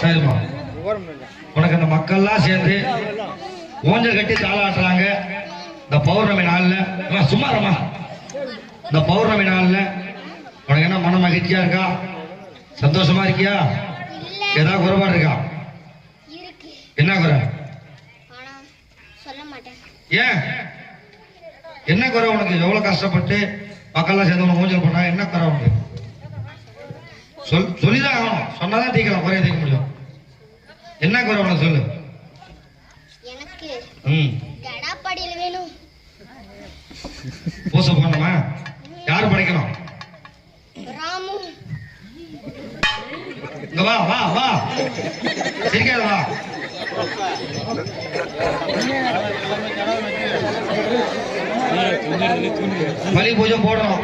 சரிம்மா, உனக்கு அந்த மக்கள்லாம் சேர்ந்து ஊஞ்சல் கட்டி தாளாட்டுறாங்க. இந்த பௌர்ணமி நாள்ல சும்மாரம்மா, இந்த பௌர்ணமி நாள்ல உனக்கு என்ன மன மகிழ்ச்சியா இருக்கா? சந்தோஷமா இருக்கியா? ஏதாவது குறைபாடு இருக்கா? என்ன குறை? ஏன் என்ன குறை உனக்கு? எவ்வளவு கஷ்டப்பட்டு மக்கள்லாம் சேர்ந்து உனக்கு ஊஞ்சல் பண்ணா என்ன குறை உனக்கு? சொல்லிதான் ஆகணும். சொன்னாதான் தீக்கலாம், குறைய தீர்க்க முடியும். என்ன குறை உனக்கு சொல்லு. பூச போனோமா? யாரு படைக்கணும்? இங்க வா வா வா, சிரிக்காத வா. பலி பூஜை போடணும்.